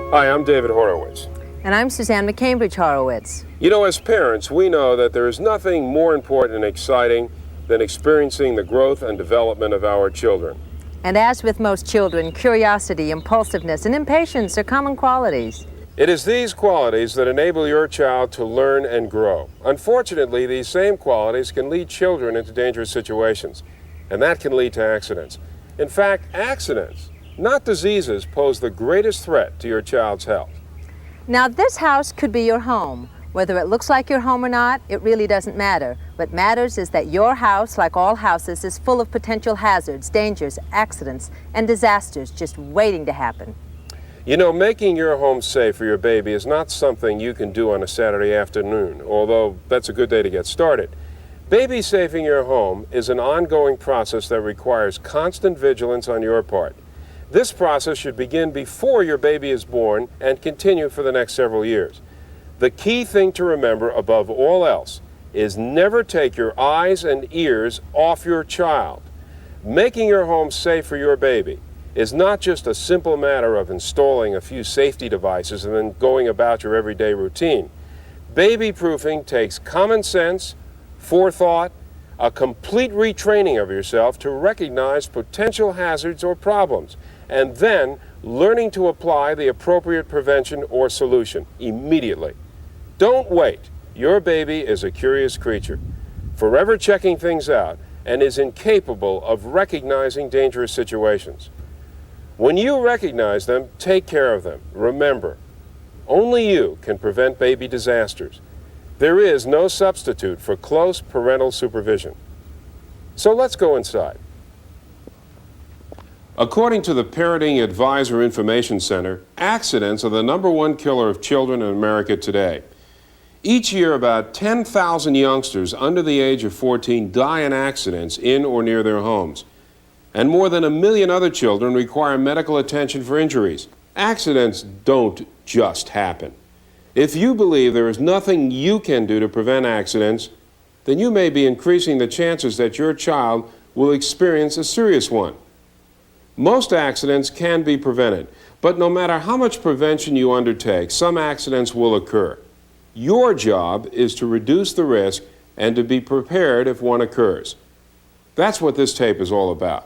Hi, I'm David Horowitz. And I'm Suzanne McCambridge Horowitz. You know, as parents, we know that there is nothing more important and exciting than experiencing the growth and development of our children. And as with most children, curiosity, impulsiveness, and impatience are common qualities. It is these qualities that enable your child to learn and grow. Unfortunately, these same qualities can lead children into dangerous situations, and that can lead to accidents. In fact, accidents, not diseases, pose the greatest threat to your child's health. Now, this house could be your home. Whether it looks like your home or not, it really doesn't matter. What matters is that your house, like all houses, is full of potential hazards, dangers, accidents, and disasters just waiting to happen. You know, making your home safe for your baby is not something you can do on a Saturday afternoon, although that's a good day to get started. Baby safing your home is an ongoing process that requires constant vigilance on your part. This process should begin before your baby is born and continue for the next several years. The key thing to remember above all else is never take your eyes and ears off your child. Making your home safe for your baby is not just a simple matter of installing a few safety devices and then going about your everyday routine. Baby-proofing takes common sense, forethought, a complete retraining of yourself to recognize potential hazards or problems, and then learning to apply the appropriate prevention or solution immediately. Don't wait. Your baby is a curious creature, forever checking things out, and is incapable of recognizing dangerous situations. When you recognize them, take care of them. Remember, only you can prevent baby disasters. There is no substitute for close parental supervision. So let's go inside. According to the Parenting Advisor Information Center, accidents are the #1 killer of children in America today. Each year, about 10,000 youngsters under the age of 14 die in accidents in or near their homes. And more than 1 million other children require medical attention for injuries. Accidents don't just happen. If you believe there is nothing you can do to prevent accidents, then you may be increasing the chances that your child will experience a serious one. Most accidents can be prevented, but no matter how much prevention you undertake, some accidents will occur. Your job is to reduce the risk and to be prepared if one occurs. That's what this tape is all about.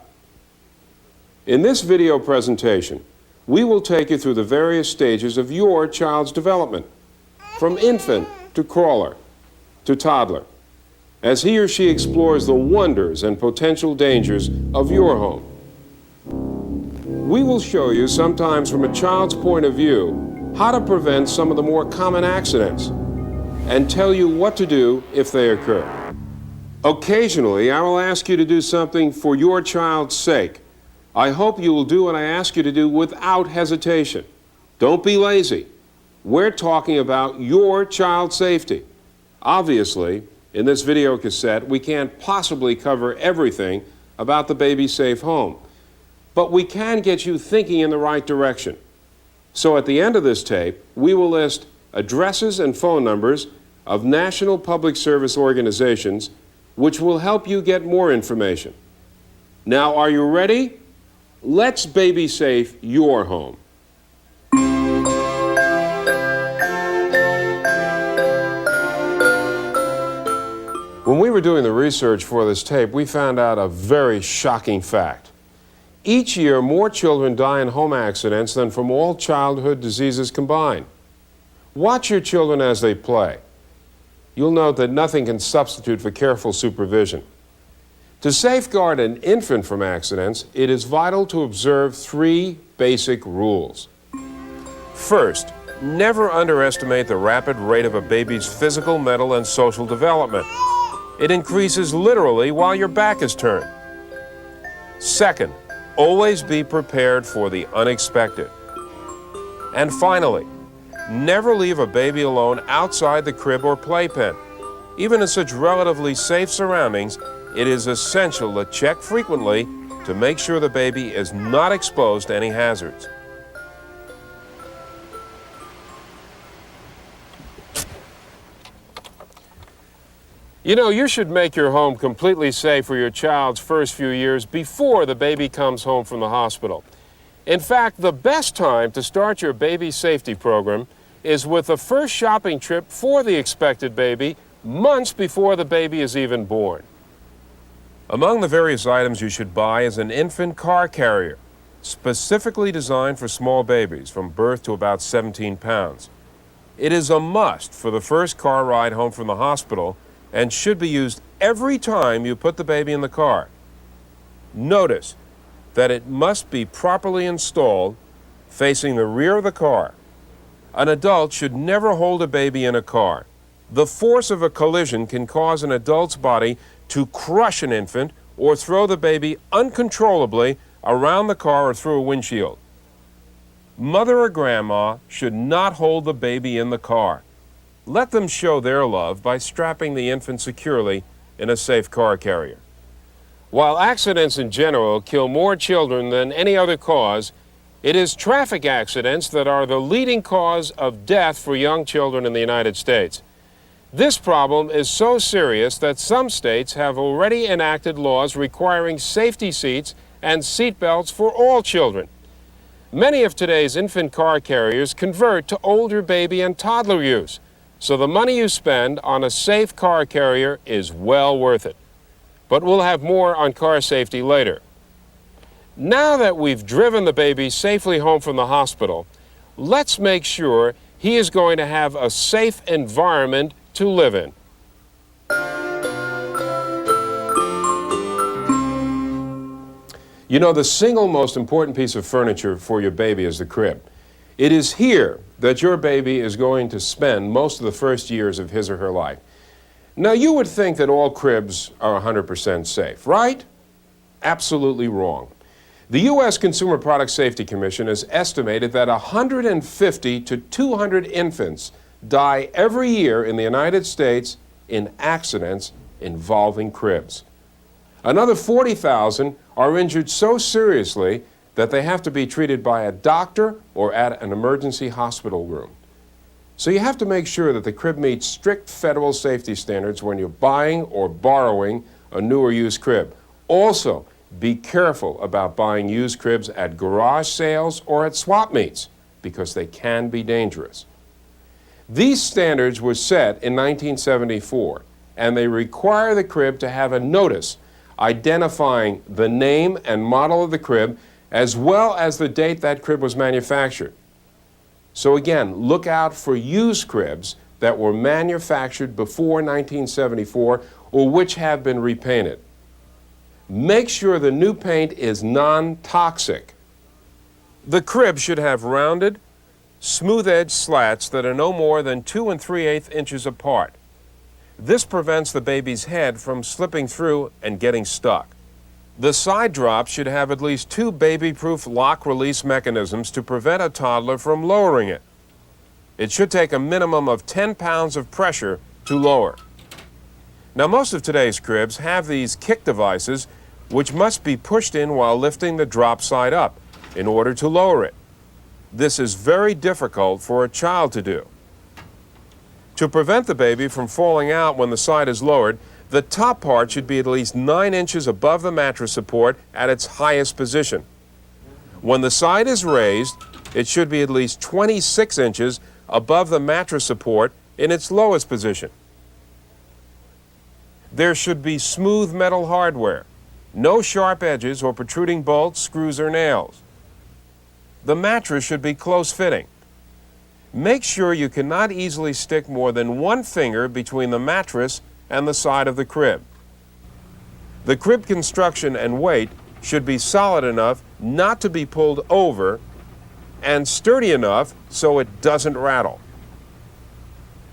In this video presentation, we will take you through the various stages of your child's development, from infant to crawler to toddler, as he or she explores the wonders and potential dangers of your home. We will show you, sometimes from a child's point of view, how to prevent some of the more common accidents and tell you what to do if they occur. Occasionally, I will ask you to do something for your child's sake. I hope you will do what I ask you to do without hesitation. Don't be lazy. We're talking about your child's safety. Obviously, in this video cassette, we can't possibly cover everything about the Baby Safe Home, but we can get you thinking in the right direction. So at the end of this tape, we will list addresses and phone numbers of national public service organizations which will help you get more information. Now, are you ready? Let's baby safe your home. When we were doing the research for this tape, we found out a very shocking fact. Each year, more children die in home accidents than from all childhood diseases combined. Watch your children as they play. You'll note that nothing can substitute for careful supervision. To safeguard an infant from accidents, it is vital to observe 3 basic rules. First, never underestimate the rapid rate of a baby's physical, mental, and social development. It increases literally while your back is turned. Second, always be prepared for the unexpected. And finally, never leave a baby alone outside the crib or playpen. Even in such relatively safe surroundings, it is essential to check frequently to make sure the baby is not exposed to any hazards. You know, you should make your home completely safe for your child's first few years before the baby comes home from the hospital. In fact, the best time to start your baby safety program is with the first shopping trip for the expected baby months before the baby is even born. Among the various items you should buy is an infant car carrier, specifically designed for small babies from birth to about 17 pounds. It is a must for the first car ride home from the hospital and should be used every time you put the baby in the car. Notice that it must be properly installed facing the rear of the car. An adult should never hold a baby in a car. The force of a collision can cause an adult's body to crush an infant or throw the baby uncontrollably around the car or through a windshield. Mother or grandma should not hold the baby in the car. Let them show their love by strapping the infant securely in a safe car carrier. While accidents in general kill more children than any other cause, it is traffic accidents that are the leading cause of death for young children in the United States. This problem is so serious that some states have already enacted laws requiring safety seats and seat belts for all children. Many of today's infant car carriers convert to older baby and toddler use, so the money you spend on a safe car carrier is well worth it. But we'll have more on car safety later. Now that we've driven the baby safely home from the hospital, let's make sure he is going to have a safe environment to live in. You know, the single most important piece of furniture for your baby is the crib. It is here that your baby is going to spend most of the first years of his or her life. Now, you would think that all cribs are 100% safe, right? Absolutely wrong. The U.S. Consumer Product Safety Commission has estimated that 150 to 200 infants die every year in the United States in accidents involving cribs. Another 40,000 are injured so seriously that they have to be treated by a doctor or at an emergency hospital room. So you have to make sure that the crib meets strict federal safety standards when you're buying or borrowing a new or used crib. Also, be careful about buying used cribs at garage sales or at swap meets because they can be dangerous. These standards were set in 1974, and they require the crib to have a notice identifying the name and model of the crib as well as the date that crib was manufactured. So again, look out for used cribs that were manufactured before 1974 or which have been repainted. Make sure the new paint is non-toxic. The crib should have rounded, smooth-edged slats that are no more than 2 3/8 inches apart. This prevents the baby's head from slipping through and getting stuck. The side drop should have at least 2 baby-proof lock-release mechanisms to prevent a toddler from lowering it. It should take a minimum of 10 pounds of pressure to lower. Now, most of today's cribs have these kick devices which must be pushed in while lifting the drop side up in order to lower it. This is very difficult for a child to do. To prevent the baby from falling out when the side is lowered, the top part should be at least 9 inches above the mattress support at its highest position. When the side is raised, it should be at least 26 inches above the mattress support in its lowest position. There should be smooth metal hardware, no sharp edges or protruding bolts, screws, or nails. The mattress should be close-fitting. Make sure you cannot easily stick more than 1 finger between the mattress and the side of the crib. The crib construction and weight should be solid enough not to be pulled over and sturdy enough so it doesn't rattle.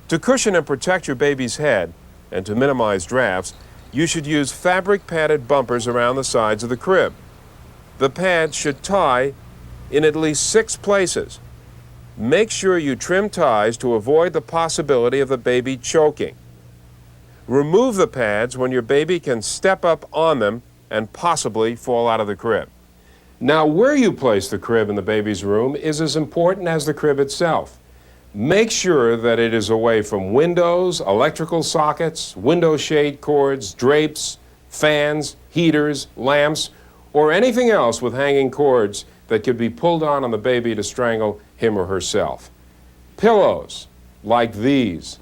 To cushion and protect your baby's head and to minimize drafts, you should use fabric padded bumpers around the sides of the crib. The pads should tie in at least 6 places. Make sure you trim ties to avoid the possibility of the baby choking. Remove the pads when your baby can step up on them and possibly fall out of the crib. Now, where you place the crib in the baby's room is as important as the crib itself. Make sure that it is away from windows, electrical sockets, window shade cords, drapes, fans, heaters, lamps, or anything else with hanging cords that could be pulled on the baby to strangle him or herself. Pillows like these,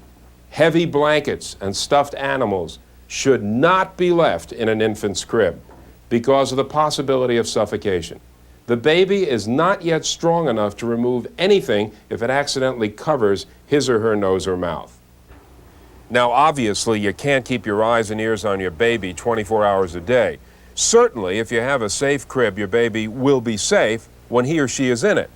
heavy blankets and stuffed animals should not be left in an infant's crib because of the possibility of suffocation. The baby is not yet strong enough to remove anything if it accidentally covers his or her nose or mouth. Now, obviously, you can't keep your eyes and ears on your baby 24 hours a day. Certainly, if you have a safe crib, your baby will be safe when he or she is in it.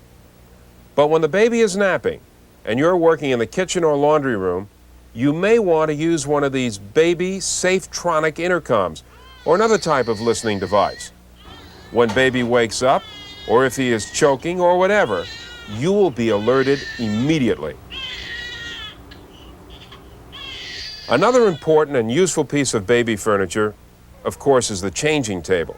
But when the baby is napping and you're working in the kitchen or laundry room, you may want to use one of these baby Safetronic intercoms or another type of listening device. When baby wakes up, or if he is choking or whatever, you will be alerted immediately. Another important and useful piece of baby furniture, of course, is the changing table.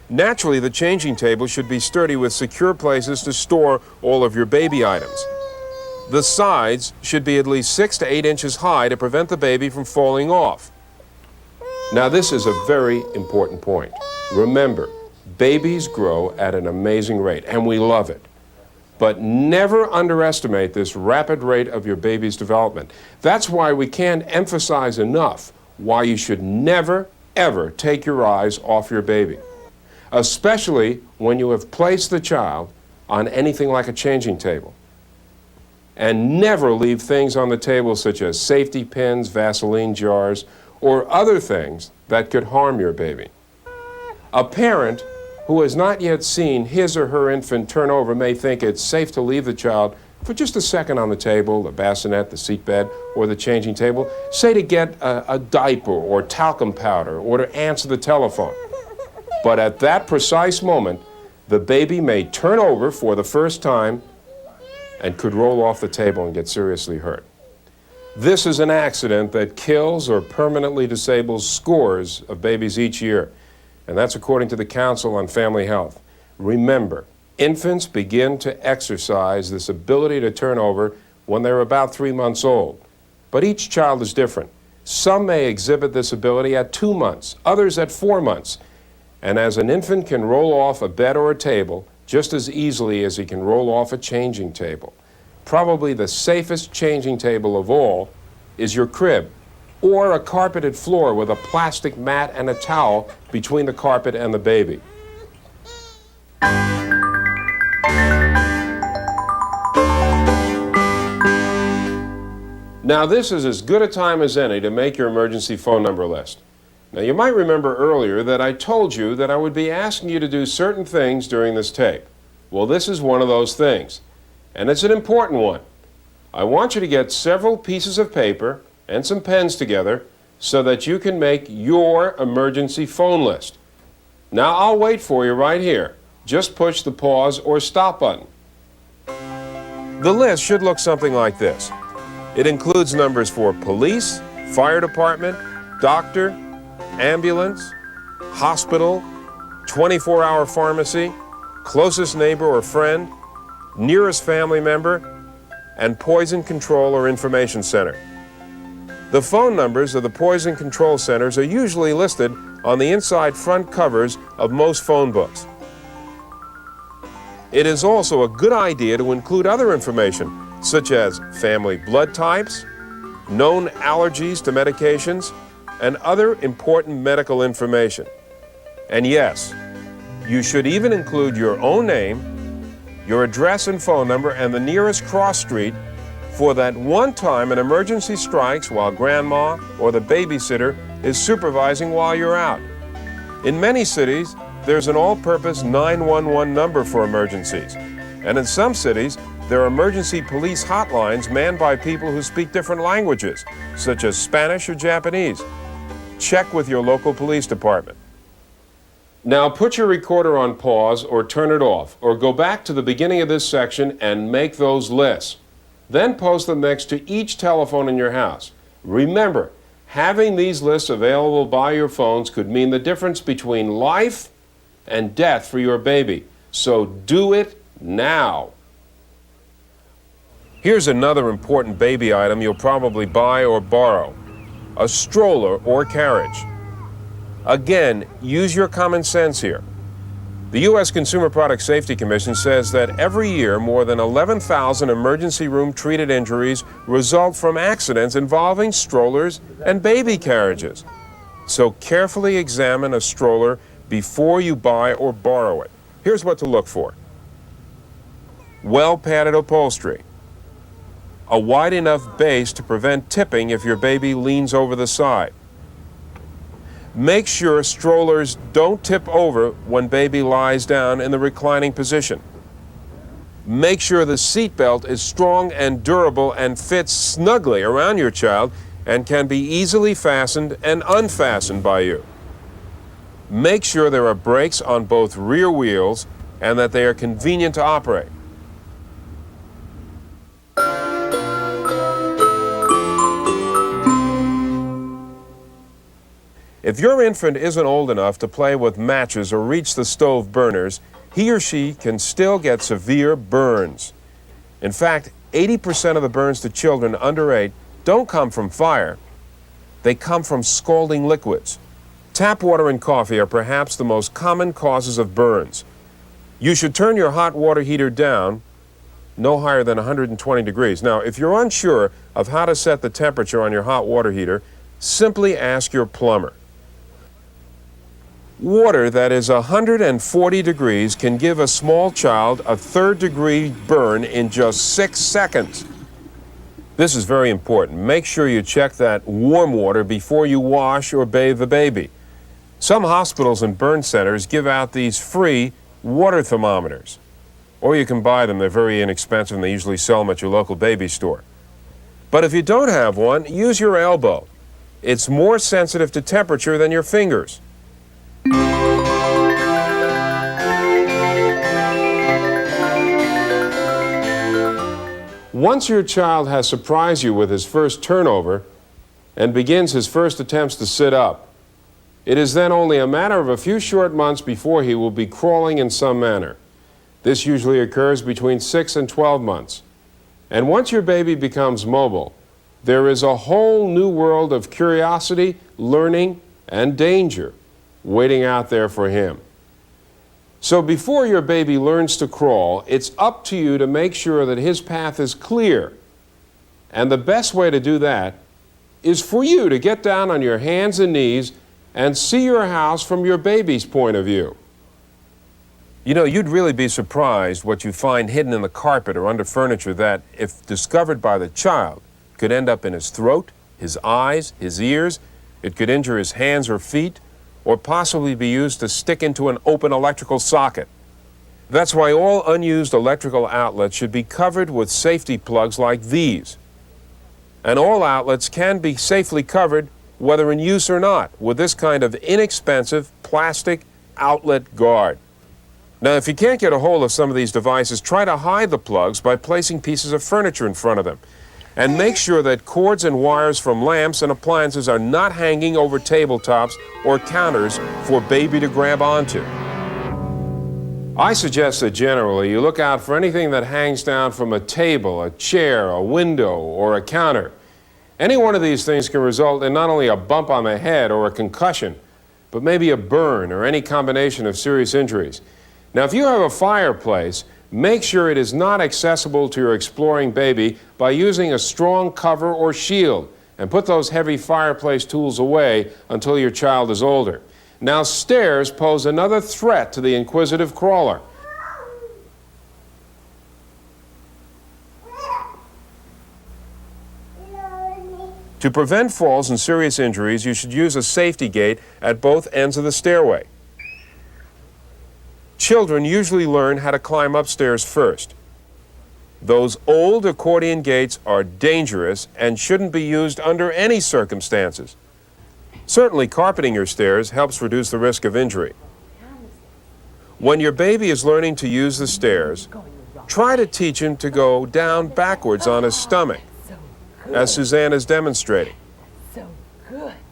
Naturally, the changing table should be sturdy with secure places to store all of your baby items. The sides should be at least 6 to 8 inches high to prevent the baby from falling off. Now, this is a very important point. Remember, babies grow at an amazing rate, and we love it. But never underestimate this rapid rate of your baby's development. That's why we can't emphasize enough why you should never, ever take your eyes off your baby, especially when you have placed the child on anything like a changing table. And never leave things on the table such as safety pins, Vaseline jars, or other things that could harm your baby. A parent who has not yet seen his or her infant turn over may think it's safe to leave the child for just a second on the table, the bassinet, the seatbed, or the changing table, say to get a diaper or talcum powder or to answer the telephone. But at that precise moment, the baby may turn over for the first time and could roll off the table and get seriously hurt. This is an accident that kills or permanently disables scores of babies each year, and that's according to the Council on Family Health. Remember, infants begin to exercise this ability to turn over when they're about 3 months old. But each child is different. Some may exhibit this ability at 2 months, others at 4 months. And as an infant can roll off a bed or a table just as easily as he can roll off a changing table. Probably the safest changing table of all is your crib, or a carpeted floor with a plastic mat and a towel between the carpet and the baby. Now, this is as good a time as any to make your emergency phone number list. Now, you might remember earlier that I told you that I would be asking you to do certain things during this tape. Well, this is one of those things, and it's an important one. I want you to get several pieces of paper and some pens together so that you can make your emergency phone list. Now, I'll wait for you right here. Just push the pause or stop button. The list should look something like this. It includes numbers for police, fire department, doctor, ambulance, hospital, 24-hour pharmacy, closest neighbor or friend, nearest family member, and poison control or information center. The phone numbers of the poison control centers are usually listed on the inside front covers of most phone books. It is also a good idea to include other information, such as family blood types, known allergies to medications, and other important medical information. And yes, you should even include your own name, your address and phone number, and the nearest cross street for that one time an emergency strikes while grandma or the babysitter is supervising while you're out. In many cities, there's an all-purpose 911 number for emergencies, And in some cities, there are emergency police hotlines manned by people who speak different languages, such as Spanish or Japanese. Check with your local police department. Now put your recorder on pause or turn it off, or go back to the beginning of this section and make those lists. Then post them next to each telephone in your house. Remember, having these lists available by your phones could mean the difference between life and death for your baby. So do it now. Here's another important baby item you'll probably buy or borrow: a stroller or carriage. Again, use your common sense here. The U.S. Consumer Product Safety Commission says that every year more than 11,000 emergency room treated injuries result from accidents involving strollers and baby carriages. So carefully examine a stroller before you buy or borrow it. Here's what to look for: well-padded upholstery, a wide enough base to prevent tipping if your baby leans over the side. Make sure strollers don't tip over when baby lies down in the reclining position. Make sure the seat belt is strong and durable and fits snugly around your child and can be easily fastened and unfastened by you. Make sure there are brakes on both rear wheels and that they are convenient to operate. If your infant isn't old enough to play with matches or reach the stove burners, he or she can still get severe burns. In fact, 80% of the burns to children under 8 don't come from fire. They come from scalding liquids. Tap water and coffee are perhaps the most common causes of burns. You should turn your hot water heater down no higher than 120 degrees. Now, if you're unsure of how to set the temperature on your hot water heater, simply ask your plumber. Water that is 140 degrees can give a small child a third-degree burn in just 6 seconds. This is very important. Make sure you check that warm water before you wash or bathe the baby. Some hospitals and burn centers give out these free water thermometers. Or you can buy them. They're very inexpensive and they usually sell them at your local baby store. But if you don't have one, use your elbow. It's more sensitive to temperature than your fingers. Once your child has surprised you with his first turnover and begins his first attempts to sit up, it is then only a matter of a few short months before he will be crawling in some manner. This usually occurs between 6 and 12 months. And once your baby becomes mobile, there is a whole new world of curiosity, learning, and danger waiting out there for him. So before your baby learns to crawl, it's up to you to make sure that his path is clear. And the best way to do that is for you to get down on your hands and knees and see your house from your baby's point of view. You know, you'd really be surprised what you find hidden in the carpet or under furniture that, if discovered by the child, could end up in his throat, his eyes, his ears. It could injure his hands or feet, or possibly be used to stick into an open electrical socket. That's why all unused electrical outlets should be covered with safety plugs like these. And all outlets can be safely covered, whether in use or not, with this kind of inexpensive plastic outlet guard. Now, if you can't get a hold of some of these devices, try to hide the plugs by placing pieces of furniture in front of them. And make sure that cords and wires from lamps and appliances are not hanging over tabletops or counters for baby to grab onto. I suggest that generally you look out for anything that hangs down from a table, a chair, a window, or a counter. Any one of these things can result in not only a bump on the head or a concussion, but maybe a burn or any combination of serious injuries. Now, if you have a fireplace, make sure it is not accessible to your exploring baby by using a strong cover or shield, and put those heavy fireplace tools away until your child is older. Now, stairs pose another threat to the inquisitive crawler. To prevent falls and serious injuries, you should use a safety gate at both ends of the stairway. children usually learn how to climb upstairs first. Those old accordion gates are dangerous and shouldn't be used under any circumstances. Certainly, carpeting your stairs helps reduce the risk of injury. When your baby is learning to use the stairs, try to teach him to go down backwards on his stomach, as Suzanne is demonstrating.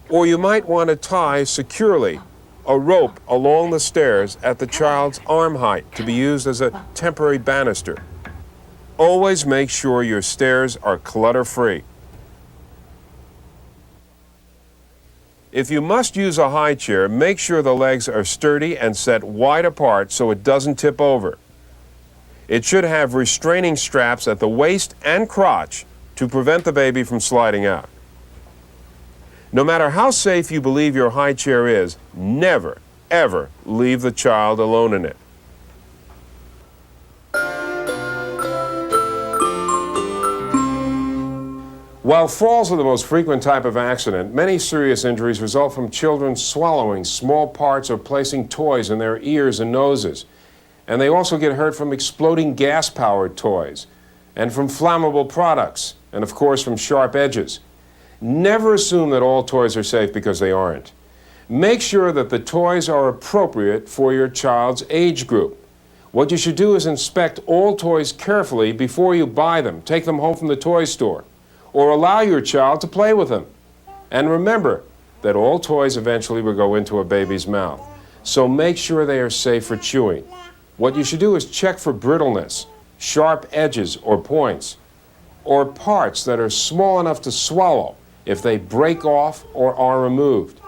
Or you might want to tie securely a rope along the stairs at the child's arm height to be used as a temporary banister. Always make sure your stairs are clutter-free. If you must use a high chair, make sure the legs are sturdy and set wide apart so it doesn't tip over. It should have restraining straps at the waist and crotch to prevent the baby from sliding out. No matter how safe you believe your high chair is, never, ever leave the child alone in it. While falls are the most frequent type of accident, many serious injuries result from children swallowing small parts or placing toys in their ears and noses. And they also get hurt from exploding gas-powered toys, and from flammable products, and of course from sharp edges. Never assume that all toys are safe because they aren't. Make sure that the toys are appropriate for your child's age group. What you should do is inspect all toys carefully before you buy them. Take them home from the toy store, or allow your child to play with them. And remember that all toys eventually will go into a baby's mouth, so make sure they are safe for chewing. What you should do is check for brittleness, sharp edges or points, or parts that are small enough to swallow if they break off or are removed.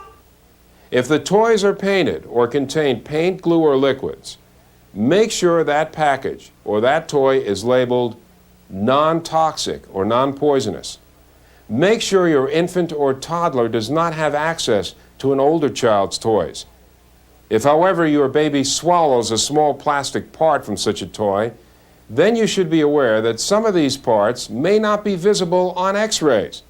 If the toys are painted or contain paint, glue, or liquids, make sure that package or that toy is labeled non-toxic or non-poisonous. Make sure your infant or toddler does not have access to an older child's toys. If, however, your baby swallows a small plastic part from such a toy, then you should be aware that some of these parts may not be visible on X-rays.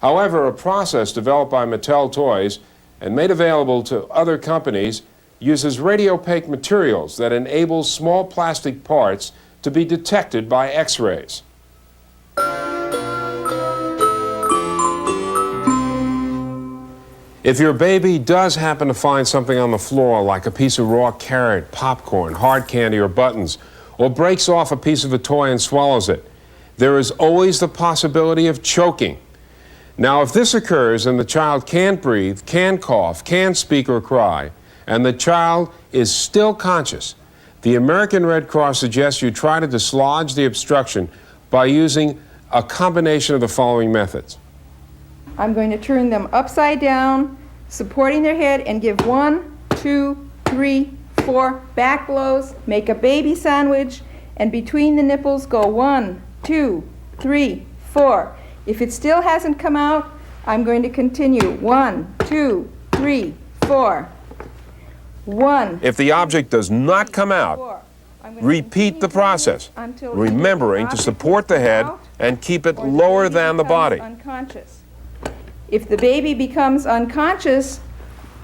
However, a process developed by Mattel Toys and made available to other companies uses radiopaque materials that enable small plastic parts to be detected by X-rays. If your baby does happen to find something on the floor, like a piece of raw carrot, popcorn, hard candy, or buttons, or breaks off a piece of a toy and swallows it, there is always the possibility of choking. Now, if this occurs and the child can't breathe, can cough, can speak or cry, and the child is still conscious, the American Red Cross suggests you try to dislodge the obstruction by using a combination of the following methods. I'm going to turn them upside down, supporting their head, and give 1, 2, 3, 4 back blows. Make a baby sandwich, and between the nipples go 1, 2, 3, 4. If it still hasn't come out, I'm going to continue. 1, 2, 3, 4. 1. If the object does not come out, repeat the process, remembering to support the head and keep it lower than the body. Unconscious. If the baby becomes unconscious,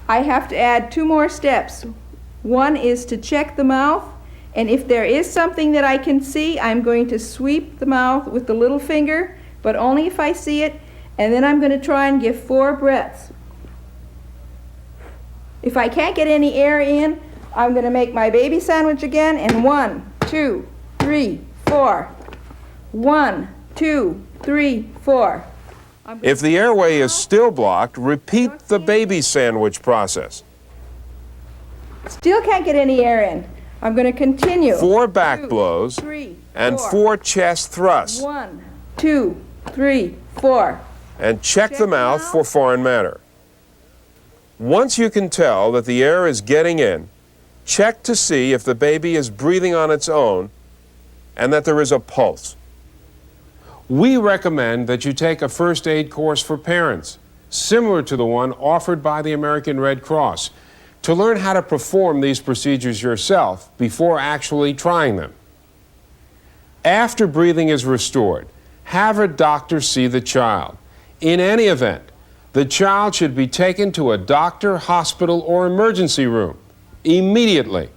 I have to add 2 more steps. One is to check the mouth, and if there is something that I can see, I'm going to sweep the mouth with the little finger, but only if I see it, and then I'm going to try and give 4 breaths. If I can't get any air in, I'm going to make my baby sandwich again, and 1, 2, 3, 4. 1, 2, 3, 4. If the airway is still blocked, repeat the baby sandwich process. Still can't get any air in. I'm going to continue. 4 back blows 3, and 4. 4 chest thrusts. 1, 2, 3, 4. And check the mouth for foreign matter. Once you can tell that the air is getting in, check to see if the baby is breathing on its own and that there is a pulse. We recommend that you take a first aid course for parents, similar to the one offered by the American Red Cross, to learn how to perform these procedures yourself before actually trying them. After breathing is restored, have a doctor see the child. In any event, the child should be taken to a doctor, hospital, or emergency room immediately.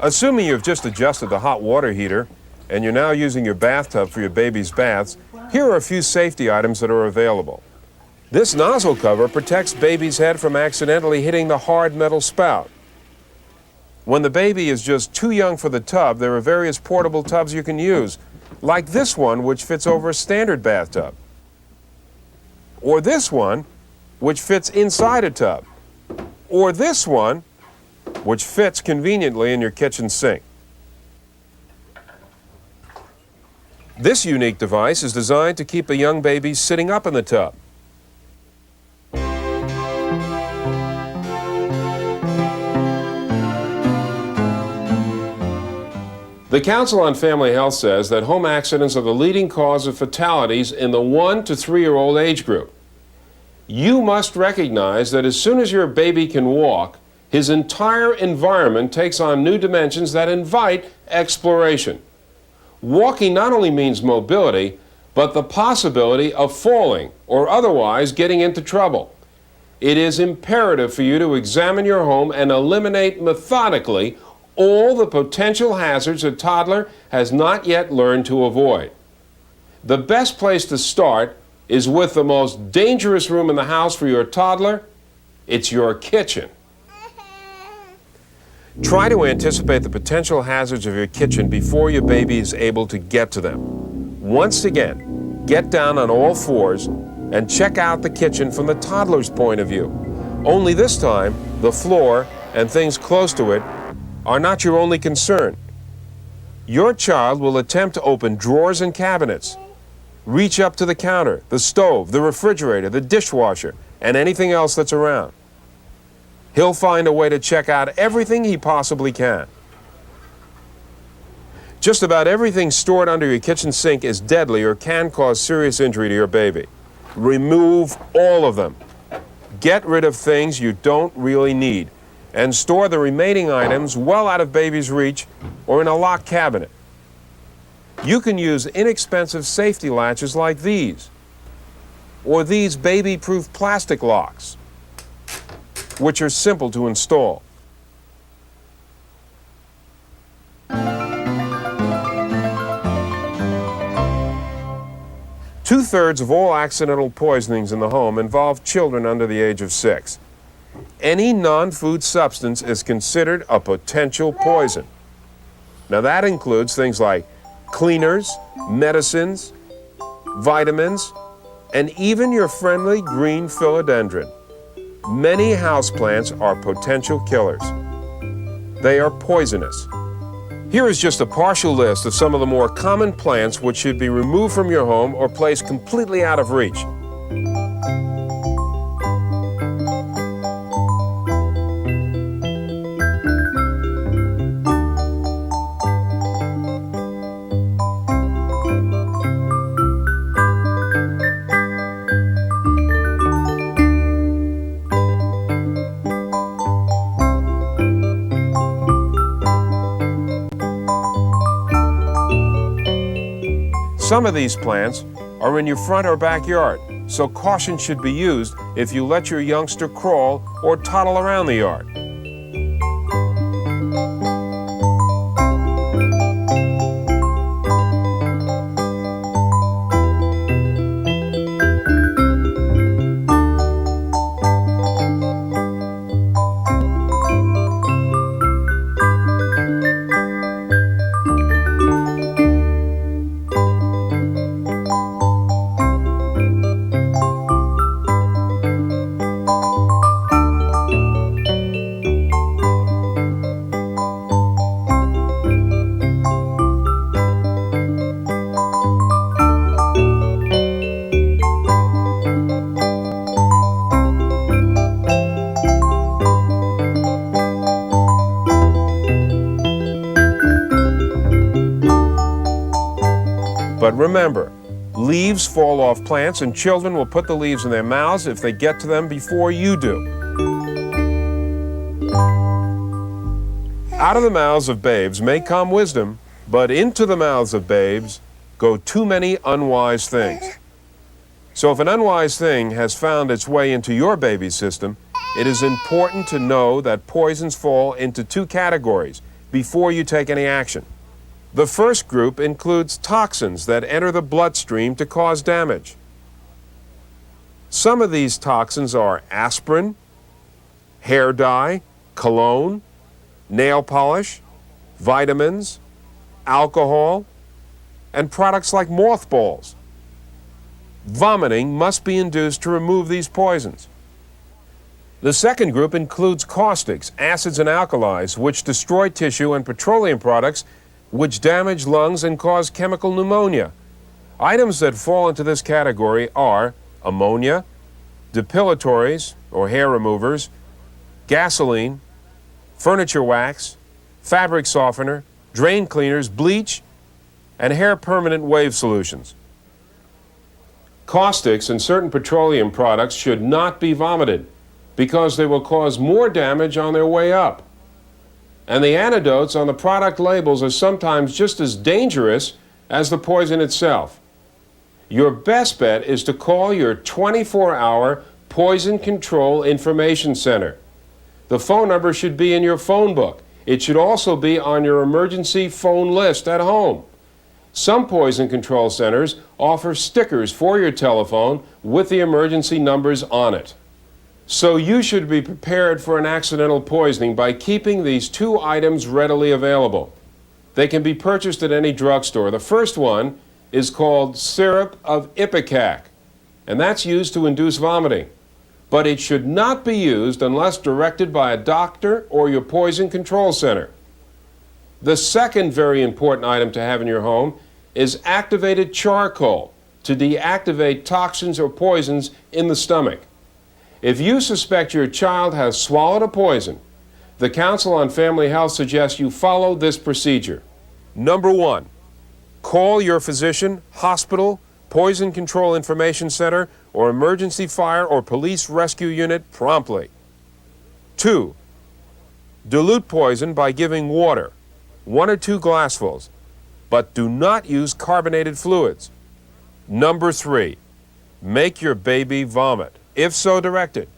Assuming you've just adjusted the hot water heater and you're now using your bathtub for your baby's baths, here are a few safety items that are available. This nozzle cover protects baby's head from accidentally hitting the hard metal spout. When the baby is just too young for the tub, there are various portable tubs you can use, like this one, which fits over a standard bathtub, or this one, which fits inside a tub, or this one, which fits conveniently in your kitchen sink. This unique device is designed to keep a young baby sitting up in the tub. The Council on Family Health says that home accidents are the leading cause of fatalities in the 1 to 3-year-old age group. You must recognize that as soon as your baby can walk, his entire environment takes on new dimensions that invite exploration. Walking not only means mobility, but the possibility of falling or otherwise getting into trouble. It is imperative for you to examine your home and eliminate methodically all the potential hazards a toddler has not yet learned to avoid. The best place to start is with the most dangerous room in the house for your toddler. It's your kitchen. Try to anticipate the potential hazards of your kitchen before your baby is able to get to them. Once again, get down on all fours and check out the kitchen from the toddler's point of view. Only this time, the floor and things close to it are not your only concern. Your child will attempt to open drawers and cabinets, reach up to the counter, the stove, the refrigerator, the dishwasher, and anything else that's around. He'll find a way to check out everything he possibly can. Just about everything stored under your kitchen sink is deadly or can cause serious injury to your baby. Remove all of them. Get rid of things you don't really need, and store the remaining items well out of baby's reach or in a locked cabinet. You can use inexpensive safety latches like these, or these baby-proof plastic locks, which are simple to install. Two-thirds of all accidental poisonings in the home involve children under the age of 6. Any non-food substance is considered a potential poison. Now that includes things like cleaners, medicines, vitamins, and even your friendly green philodendron. Many houseplants are potential killers. They are poisonous. Here is just a partial list of some of the more common plants which should be removed from your home or placed completely out of reach. Some of these plants are in your front or backyard, so caution should be used if you let your youngster crawl or toddle around the yard. But remember, leaves fall off plants and children will put the leaves in their mouths if they get to them before you do. Out of the mouths of babes may come wisdom, but into the mouths of babes go too many unwise things. So if an unwise thing has found its way into your baby's system, it is important to know that poisons fall into two categories: before you take any action. The first group includes toxins that enter the bloodstream to cause damage. Some of these toxins are aspirin, hair dye, cologne, nail polish, vitamins, alcohol, and products like mothballs. Vomiting must be induced to remove these poisons. The second group includes caustics, acids, and alkalis, which destroy tissue, and petroleum products, which damage lungs and cause chemical pneumonia. Items that fall into this category are ammonia, depilatories, or hair removers, gasoline, furniture wax, fabric softener, drain cleaners, bleach, and hair permanent wave solutions. Caustics and certain petroleum products should not be vomited because they will cause more damage on their way up. And the antidotes on the product labels are sometimes just as dangerous as the poison itself. Your best bet is to call your 24-hour Poison Control Information Center. The phone number should be in your phone book. It should also be on your emergency phone list at home. Some poison control centers offer stickers for your telephone with the emergency numbers on it. So you should be prepared for an accidental poisoning by keeping these two items readily available. They can be purchased at any drugstore. The first one is called syrup of ipecac, and that's used to induce vomiting. But it should not be used unless directed by a doctor or your poison control center. The second very important item to have in your home is activated charcoal to deactivate toxins or poisons in the stomach. If you suspect your child has swallowed a poison, the Council on Family Health suggests you follow this procedure. Number 1, call your physician, hospital, Poison Control Information Center, or emergency fire or police rescue unit promptly. 2, dilute poison by giving water, 1 or 2 glassfuls, but do not use carbonated fluids. Number 3, make your baby vomit, if so directed,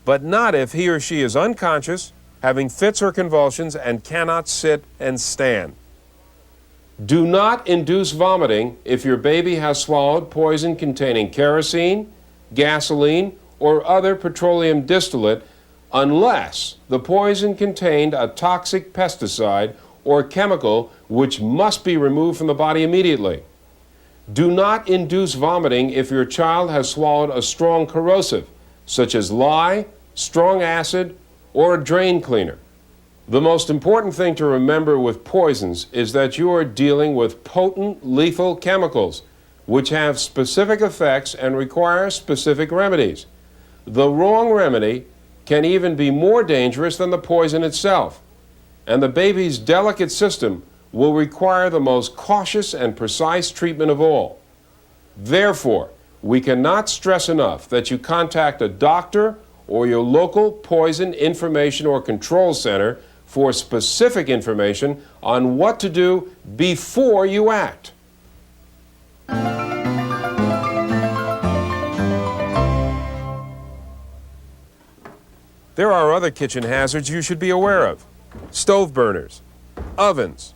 but not if he or she is unconscious, having fits or convulsions, and cannot sit and stand. Do not induce vomiting if your baby has swallowed poison containing kerosene, gasoline, or other petroleum distillate unless the poison contained a toxic pesticide or chemical which must be removed from the body immediately. Do not induce vomiting if your child has swallowed a strong corrosive, such as lye, strong acid, or a drain cleaner. The most important thing to remember with poisons is that you are dealing with potent, lethal chemicals, which have specific effects and require specific remedies. The wrong remedy can even be more dangerous than the poison itself, and the baby's delicate system will require the most cautious and precise treatment of all. Therefore, we cannot stress enough that you contact a doctor or your local poison information or control center for specific information on what to do before you act. There are other kitchen hazards you should be aware of. Stove burners, ovens,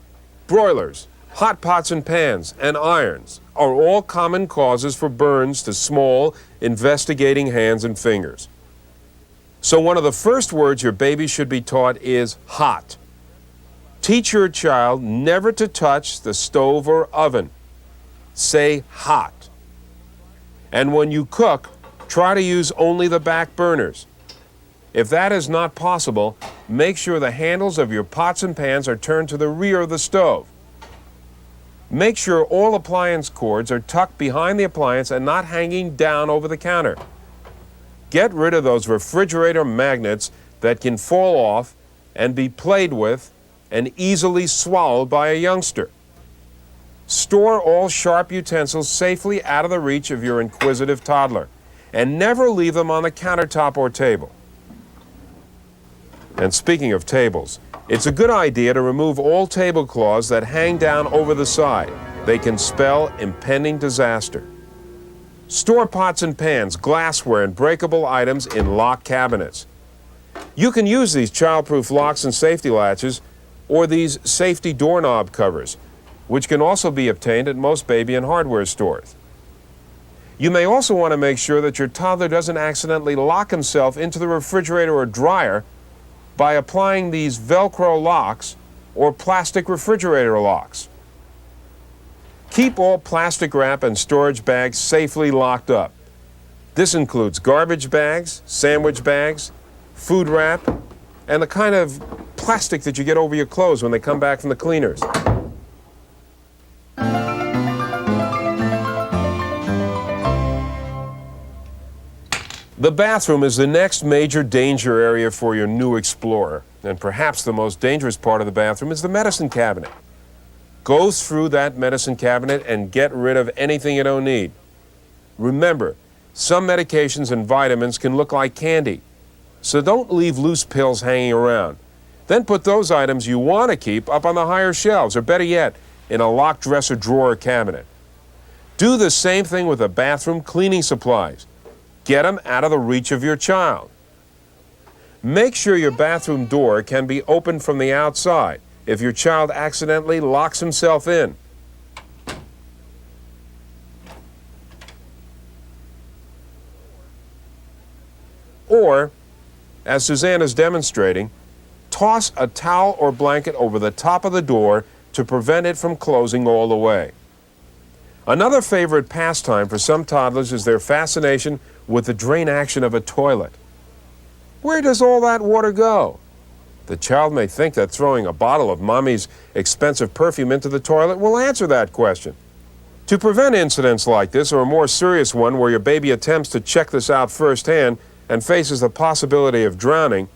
broilers, hot pots and pans, and irons are all common causes for burns to small, investigating hands and fingers. So one of the first words your baby should be taught is hot. Teach your child never to touch the stove or oven. Say hot. And when you cook, try to use only the back burners. If that is not possible, make sure the handles of your pots and pans are turned to the rear of the stove. Make sure all appliance cords are tucked behind the appliance and not hanging down over the counter. Get rid of those refrigerator magnets that can fall off and be played with and easily swallowed by a youngster. Store all sharp utensils safely out of the reach of your inquisitive toddler, and never leave them on the countertop or table. And speaking of tables, it's a good idea to remove all tablecloths that hang down over the side. They can spell impending disaster. Store pots and pans, glassware, and breakable items in locked cabinets. You can use these child-proof locks and safety latches, or these safety doorknob covers, which can also be obtained at most baby and hardware stores. You may also want to make sure that your toddler doesn't accidentally lock himself into the refrigerator or dryer by applying these Velcro locks or plastic refrigerator locks. Keep all plastic wrap and storage bags safely locked up. This includes garbage bags, sandwich bags, food wrap, and the kind of plastic that you get over your clothes when they come back from the cleaners. The bathroom is the next major danger area for your new Explorer, and perhaps the most dangerous part of the bathroom is the medicine cabinet. Go through that medicine cabinet and get rid of anything you don't need. Remember, some medications and vitamins can look like candy, so don't leave loose pills hanging around. Then put those items you want to keep up on the higher shelves, or better yet, in a locked dresser drawer cabinet. Do the same thing with the bathroom cleaning supplies. Get them out of the reach of your child. Make sure your bathroom door can be opened from the outside if your child accidentally locks himself in. Or, as Suzanne is demonstrating, toss a towel or blanket over the top of the door to prevent it from closing all the way. Another favorite pastime for some toddlers is their fascination with the drain action of a toilet. Where does all that water go? The child may think that throwing a bottle of Mommy's expensive perfume into the toilet will answer that question. To prevent incidents like this, or a more serious one where your baby attempts to check this out firsthand and faces the possibility of drowning,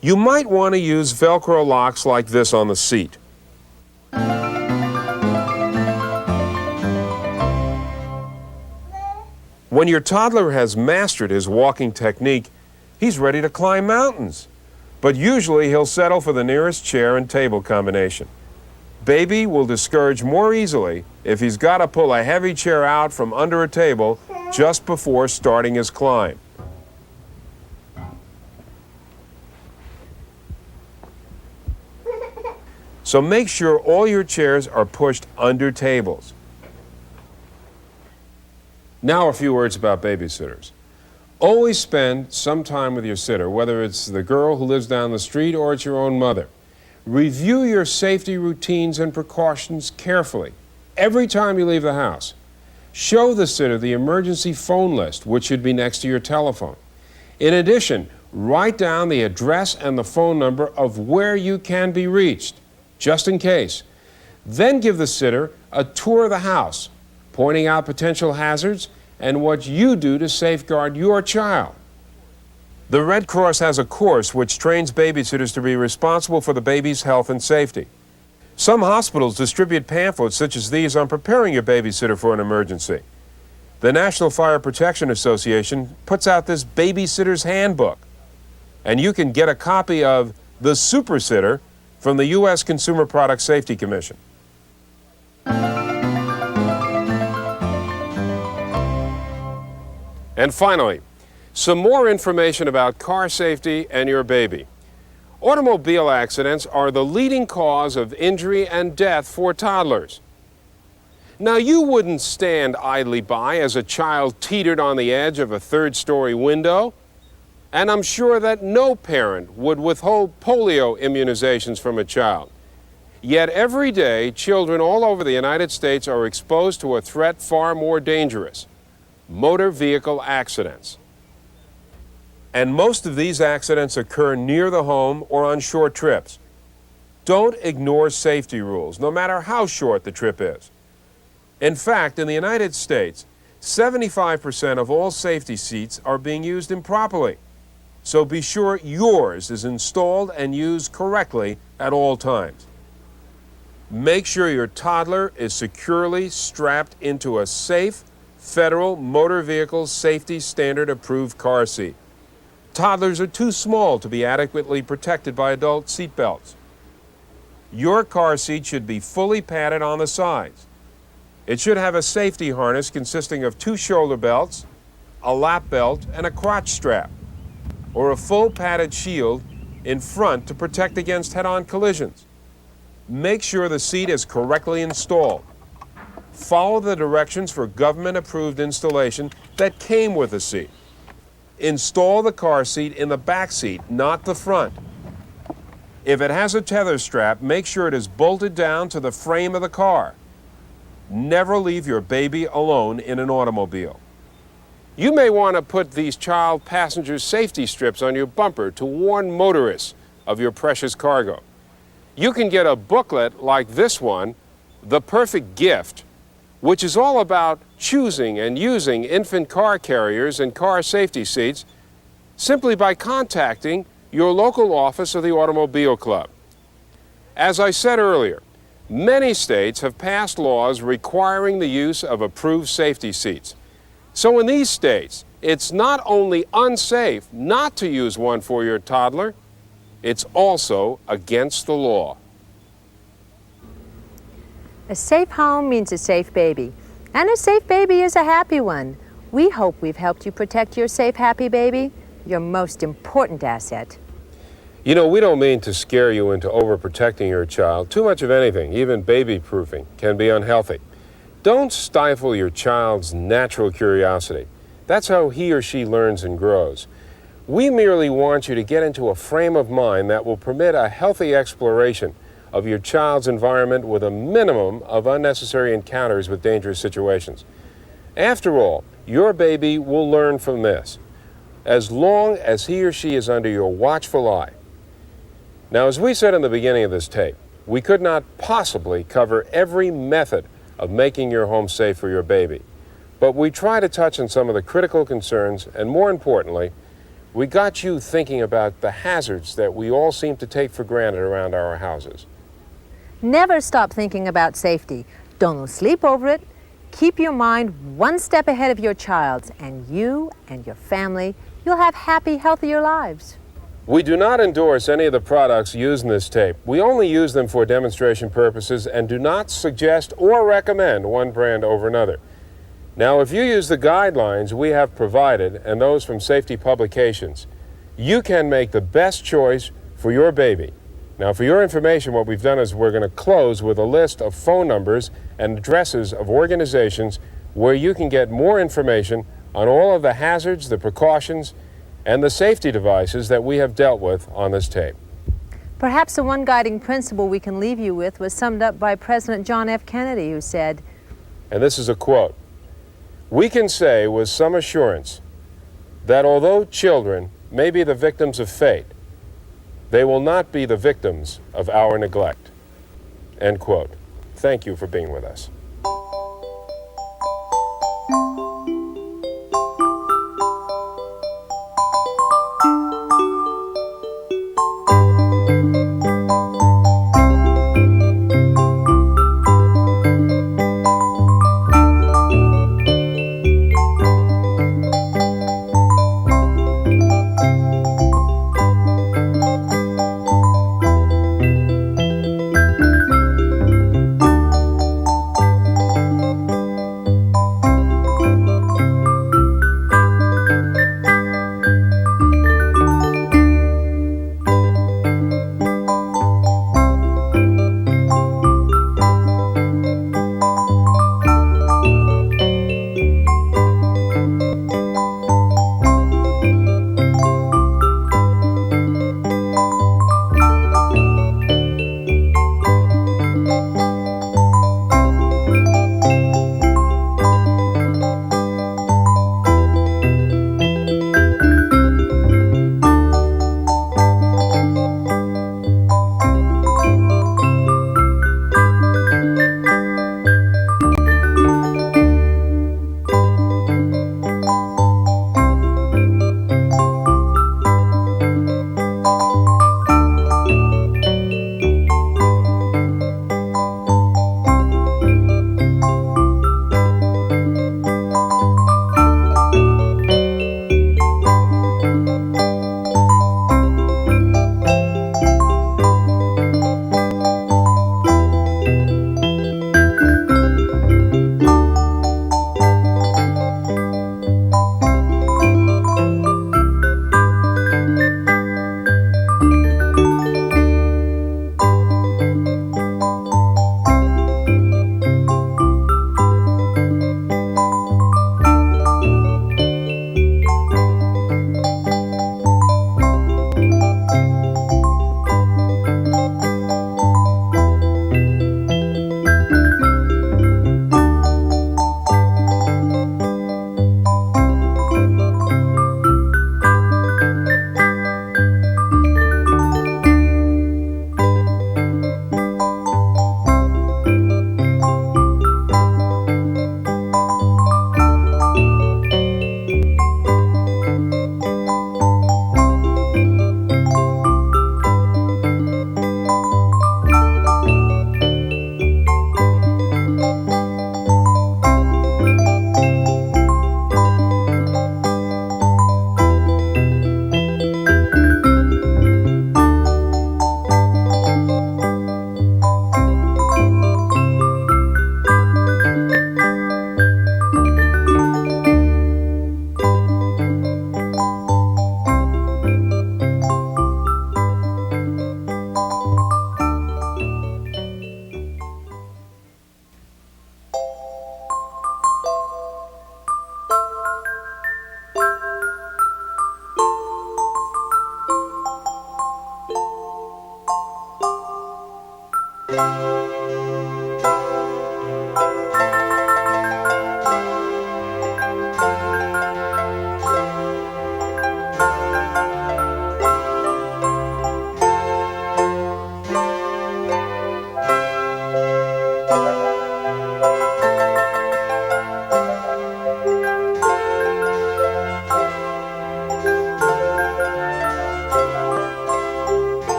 you might want to use Velcro locks like this on the seat. When your toddler has mastered his walking technique, he's ready to climb mountains. But usually he'll settle for the nearest chair and table combination. Baby will discourage more easily if he's got to pull a heavy chair out from under a table just before starting his climb. So make sure all your chairs are pushed under tables. Now a few words about babysitters. Always spend some time with your sitter, whether it's the girl who lives down the street or it's your own mother. Review your safety routines and precautions carefully every time you leave the house. Show the sitter the emergency phone list, which should be next to your telephone. In addition, write down the address and the phone number of where you can be reached, just in case. Then give the sitter a tour of the house, pointing out potential hazards and what you do to safeguard your child. The Red Cross has a course which trains babysitters to be responsible for the baby's health and safety. Some hospitals distribute pamphlets such as these on preparing your babysitter for an emergency. The National Fire Protection Association puts out this Babysitter's Handbook, and you can get a copy of The Super Sitter from the U.S. Consumer Product Safety Commission. And finally, some more information about car safety and your baby. Automobile accidents are the leading cause of injury and death for toddlers. Now, you wouldn't stand idly by as a child teetered on the edge of a third-story window, and I'm sure that no parent would withhold polio immunizations from a child. Yet every day, children all over the United States are exposed to a threat far more dangerous: motor vehicle accidents. And most of these accidents occur near the home or on short trips. Don't ignore safety rules, no matter how short the trip is. In fact, in the United States, 75% of all safety seats are being used improperly. So be sure yours is installed and used correctly at all times. Make sure your toddler is securely strapped into a safe, Federal Motor Vehicle Safety Standard approved car seat. Toddlers are too small to be adequately protected by adult seat belts. Your car seat should be fully padded on the sides. It should have a safety harness consisting of 2 shoulder belts, a lap belt, and a crotch strap, or a full padded shield in front to protect against head-on collisions. make sure the seat is correctly installed. Follow the directions for government-approved installation that came with the seat. Install the car seat in the back seat, not the front. If it has a tether strap, make sure it is bolted down to the frame of the car. Never leave your baby alone in an automobile. You may want to put these child passenger safety strips on your bumper to warn motorists of your precious cargo. You can get a booklet like this one, The Perfect Gift, which is all about choosing and using infant car carriers and car safety seats simply by contacting your local office of the Automobile Club. As I said earlier, many states have passed laws requiring the use of approved safety seats. So in these states, it's not only unsafe not to use one for your toddler, it's also against the law. A safe home means a safe baby, and a safe baby is a happy one. We hope we've helped you protect your safe, happy baby, your most important asset. You know, we don't mean to scare you into overprotecting your child. Too much of anything, even baby-proofing, can be unhealthy. Don't stifle your child's natural curiosity. That's how he or she learns and grows. We merely want you to get into a frame of mind that will permit a healthy exploration of your child's environment with a minimum of unnecessary encounters with dangerous situations. After all, your baby will learn from this, as long as he or she is under your watchful eye. Now, as we said in the beginning of this tape, we could not possibly cover every method of making your home safe for your baby, but we try to touch on some of the critical concerns, and more importantly, we got you thinking about the hazards that we all seem to take for granted around our houses. Never stop thinking about safety. Don't lose sleep over it. Keep your mind one step ahead of your child's, and you and your family, you'll have happy, healthier lives. We do not endorse any of the products used in this tape. We only use them for demonstration purposes and do not suggest or recommend one brand over another. Now, if you use the guidelines we have provided and those from safety publications, you can make the best choice for your baby. Now, for your information, what we've done is we're going to close with a list of phone numbers and addresses of organizations where you can get more information on all of the hazards, the precautions, and the safety devices that we have dealt with on this tape. Perhaps the one guiding principle we can leave you with was summed up by President John F. Kennedy, who said, and this is a quote, "We can say with some assurance that although children may be the victims of fate, they will not be the victims of our neglect." End quote. Thank you for being with us.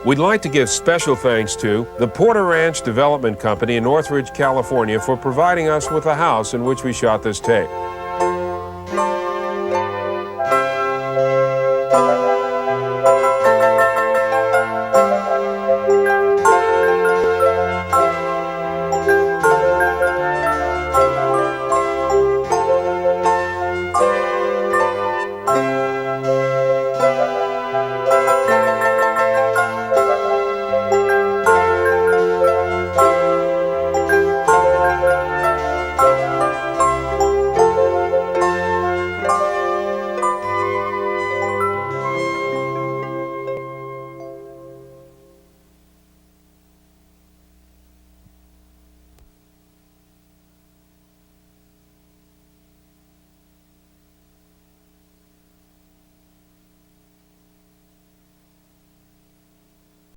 We'd like to give special thanks to the Porter Ranch Development Company in Northridge, California, for providing us with the house in which we shot this tape.